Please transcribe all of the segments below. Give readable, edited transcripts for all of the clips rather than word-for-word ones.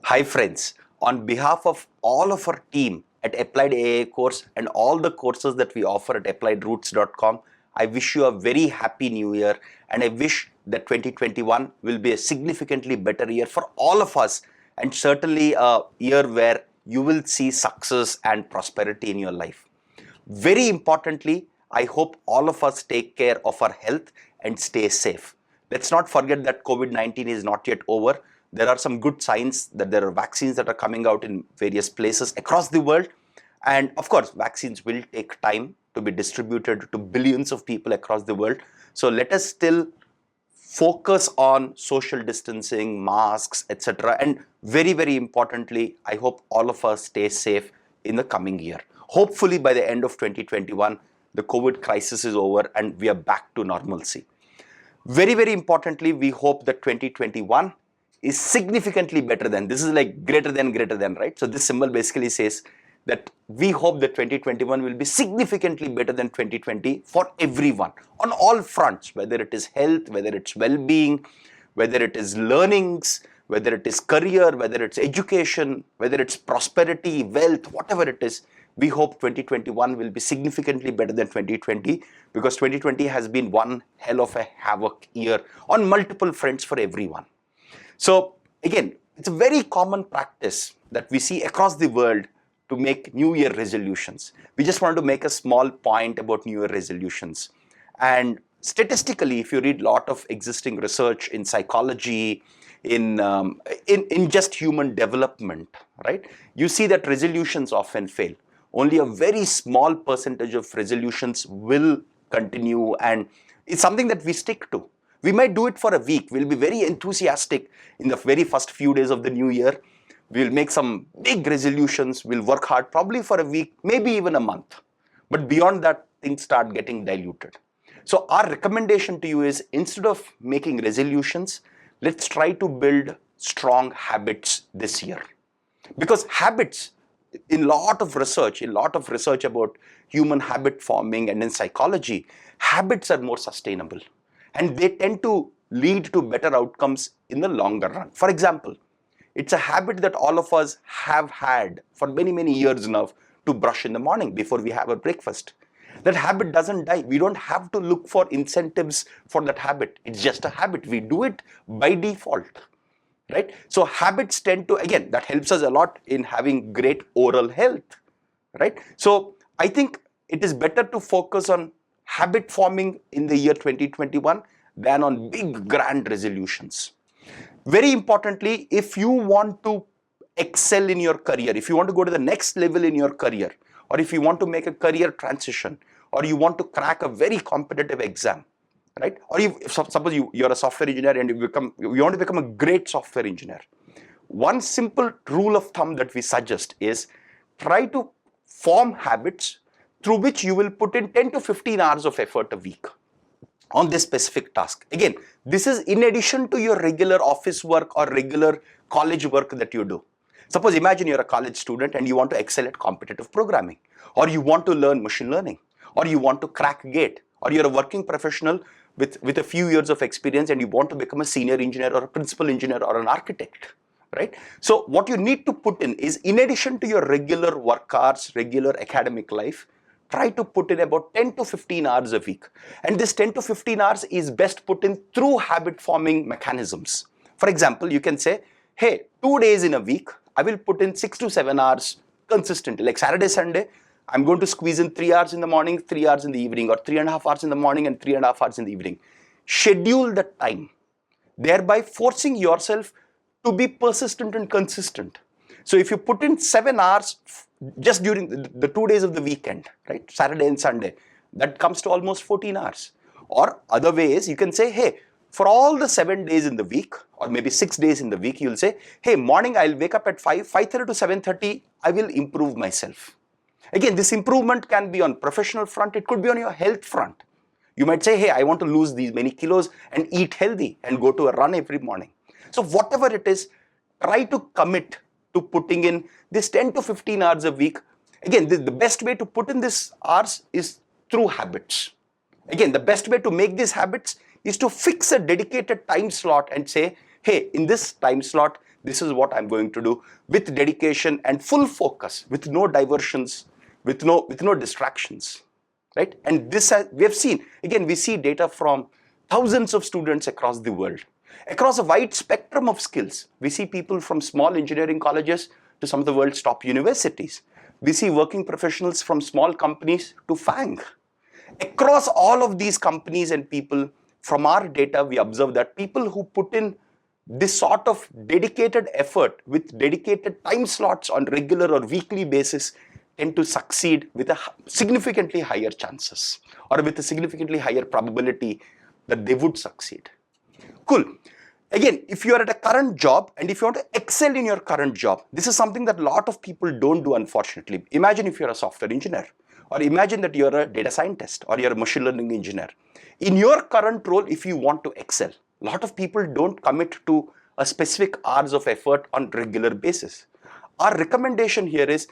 Hi friends, on behalf of all of our team at Applied AI course and all the courses that we offer at appliedroots.com, I wish you a very happy new year and I wish that 2021 will be a significantly better year for all of us and certainly a year where you will see success and prosperity in your life. Very importantly, I hope all of us take care of our health and stay safe. Let's not forget that COVID-19 is not yet over. There are some good signs that there are vaccines that are coming out in various places across the world. And of course, vaccines will take time to be distributed to billions of people across the world. So let us still focus on social distancing, masks, etc. And very, very importantly, I hope all of us stay safe in the coming year. Hopefully by the end of 2021, the COVID crisis is over and we are back to normalcy. Very, very importantly, we hope that 2021 is significantly better than, this is like greater than, right? So this symbol basically says that we hope that 2021 will be significantly better than 2020 for everyone on all fronts, whether it is health, whether it's well-being, whether it is learnings, whether it is career, whether it's education, whether it's prosperity, wealth, whatever it is. We hope 2021 will be significantly better than 2020 because 2020 has been one hell of a havoc year on multiple fronts for everyone. So again, it's a very common practice that we see across the world to make New Year resolutions. We just want to make a small point about New Year resolutions. And statistically, if you read a lot of existing research in psychology, in just human development, right? You see that resolutions often fail. Only a very small percentage of resolutions will continue, and it's something that we stick to. We might do it for a week. We'll be very enthusiastic in the very first few days of the new year. We'll make some big resolutions. We'll work hard probably for a week, maybe even a month. But beyond that, things start getting diluted. So our recommendation to you is, instead of making resolutions, let's try to build strong habits this year. Because habits, in a lot of research about human habit forming and in psychology, habits are more sustainable. And they tend to lead to better outcomes in the longer run. For example, it's a habit that all of us have had for many, many years now to brush in the morning before we have a breakfast. That habit doesn't die. We don't have to look for incentives for that habit. It's just a habit. We do it by default, right? So habits tend to, again, that helps us a lot in having great oral health, right? So I think it is better to focus on habit forming in the year 2021 than on big grand resolutions. Very importantly, if you want to excel in your career, if you want to go to the next level in your career, or if you want to make a career transition, or you want to crack a very competitive exam, right? Or suppose you're a software engineer and you want to become a great software engineer. One simple rule of thumb that we suggest is try to form habits through which you will put in 10 to 15 hours of effort a week on this specific task. Again, this is in addition to your regular office work or regular college work that you do. Suppose imagine you're a college student and you want to excel at competitive programming, or you want to learn machine learning, or you want to crack GATE, or you're a working professional with a few years of experience and you want to become a senior engineer or a principal engineer or an architect, right? So what you need to put in is, in addition to your regular work hours, regular academic life, try to put in about 10 to 15 hours a week. And this 10 to 15 hours is best put in through habit forming mechanisms. For example, you can say, hey, 2 days in a week, I will put in 6 to 7 hours consistently. Like Saturday, Sunday, I'm going to squeeze in 3 hours in the morning, 3 hours in the evening, or 3.5 hours in the morning and 3.5 hours in the evening. Schedule the time, thereby forcing yourself to be persistent and consistent. So if you put in 7 hours just during the 2 days of the weekend, right, Saturday and Sunday, that comes to almost 14 hours. Or other ways, you can say, hey, for all the 7 days in the week, or maybe 6 days in the week, you'll say, hey, morning I'll wake up at 5:30 to 7:30, I will improve myself. Again, this improvement can be on professional front, it could be on your health front. You might say, hey, I want to lose these many kilos and eat healthy and go to a run every morning. So whatever it is, try to commit to putting in this 10 to 15 hours a week. Again, the best way to put in this hours is through habits. Again, the best way to make these habits is to fix a dedicated time slot and say, hey, in this time slot, this is what I'm going to do with dedication and full focus, with no diversions, with no distractions, right? And this we have seen, again, we see data from thousands of students across the world, across a wide spectrum of skills. We see people from small engineering colleges to some of the world's top universities. We see working professionals from small companies to FANG. Across all of these companies and people, from our data, we observe that people who put in this sort of dedicated effort with dedicated time slots on regular or weekly basis tend to succeed with a significantly higher chances, or with a significantly higher probability that they would succeed. Cool. Again, if you are at a current job and if you want to excel in your current job, this is something that a lot of people don't do, unfortunately. Imagine if you're a software engineer, or imagine that you're a data scientist or you're a machine learning engineer. In your current role, if you want to excel, a lot of people don't commit to a specific hours of effort on regular basis. Our recommendation here is,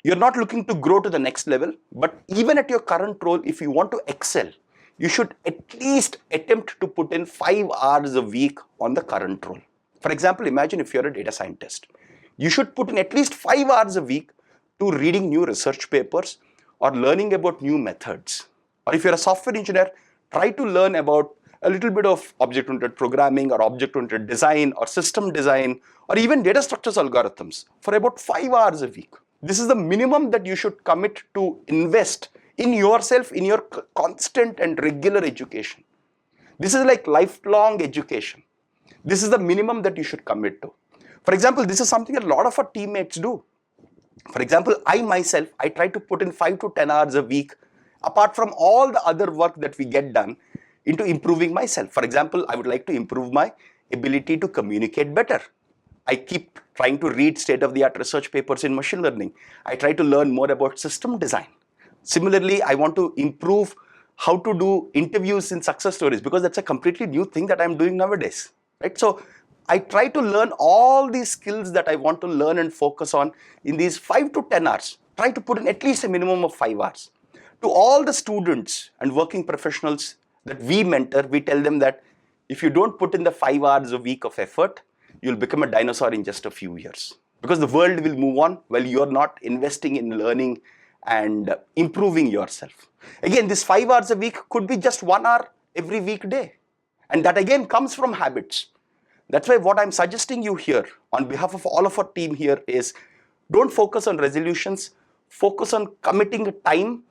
you're not looking to grow to the next level, but even at your current role, if you want to excel, you should at least attempt to put in 5 hours a week on the current role. For example, imagine if you're a data scientist. You should put in at least 5 hours a week to reading new research papers or learning about new methods. Or if you're a software engineer, try to learn about a little bit of object-oriented programming or object-oriented design or system design or even data structures algorithms for about 5 hours a week. This is the minimum that you should commit to invest in yourself, in your constant and regular education. This is like lifelong education. This is the minimum that you should commit to. For example, this is something a lot of our teammates do. For example, I myself, I try to put in 5 to 10 hours a week, apart from all the other work that we get done, into improving myself. For example, I would like to improve my ability to communicate better. I keep trying to read state-of-the-art research papers in machine learning. I try to learn more about system design. Similarly, I want to improve how to do interviews in success stories, because that's a completely new thing that I'm doing nowadays, right? So I try to learn all these skills that I want to learn and focus on in these 5 to 10 hours. Try to put in at least a minimum of 5 hours. To all the students and working professionals that we mentor, we tell them that if you don't put in the 5 hours a week of effort, you'll become a dinosaur in just a few years, because the world will move on while you're not investing in learning and improving yourself. Again, this 5 hours a week could be just 1 hour every weekday. And that again comes from habits. That's why what I'm suggesting you here on behalf of all of our team here is, don't focus on resolutions, focus on committing time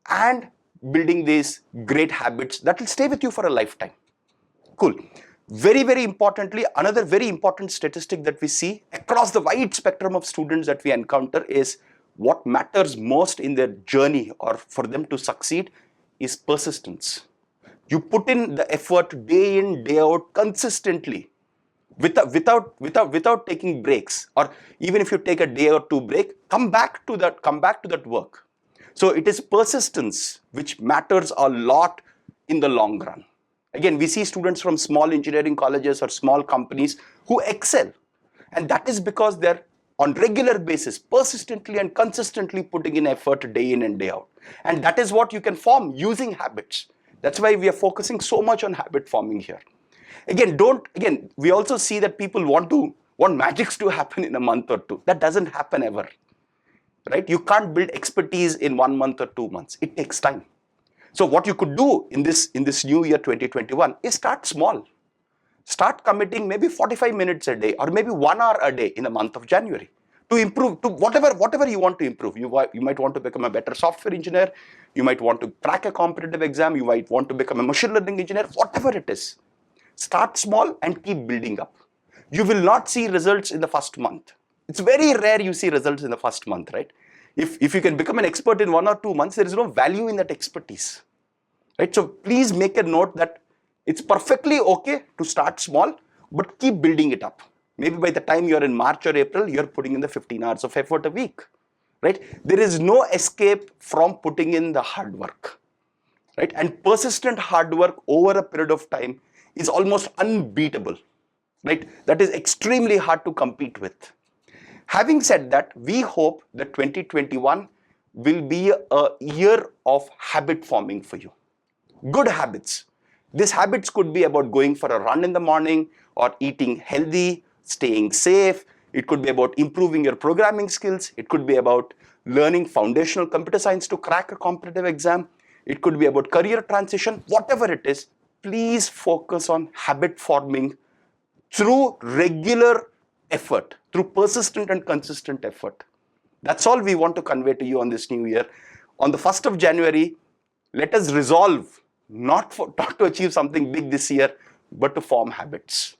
and building these great habits that will stay with you for a lifetime. Cool. Very, very importantly, another very important statistic that we see across the wide spectrum of students that we encounter is, what matters most in their journey or for them to succeed is persistence. You put in the effort day in, day out, consistently, without taking breaks, or even if you take a day or two break, come back to that work. So it is persistence which matters a lot in the long run. Again, we see students from small engineering colleges or small companies who excel, and that is because they're on regular basis, persistently and consistently putting in effort day in and day out. And that is what you can form using habits. That's why we are focusing so much on habit forming here. Again, we also see that people want magics to happen in a month or two. That doesn't happen ever, right? You can't build expertise in 1 month or 2 months. It takes time. So what you could do in this new year 2021 is start small. Start committing maybe 45 minutes a day or maybe 1 hour a day in the month of January to improve to whatever you want to improve. You might want to become a better software engineer. You might want to crack a competitive exam. You might want to become a machine learning engineer, whatever it is. Start small and keep building up. You will not see results in the first month. It's very rare you see results in the first month, right? If you can become an expert in 1 or 2 months, there is no value in that expertise, right? So please make a note that it's perfectly okay to start small, but keep building it up. Maybe by the time you're in March or April, you're putting in the 15 hours of effort a week, right? There is no escape from putting in the hard work, right? And persistent hard work over a period of time is almost unbeatable, right? That is extremely hard to compete with. Having said that, we hope that 2021 will be a year of habit forming for you. Good habits. These habits could be about going for a run in the morning or eating healthy, staying safe. It could be about improving your programming skills. It could be about learning foundational computer science to crack a competitive exam. It could be about career transition. Whatever it is, please focus on habit forming through regular effort, through persistent and consistent effort. That's all we want to convey to you on this new year. On the 1st of January, let us resolve not to achieve something big this year, but to form habits.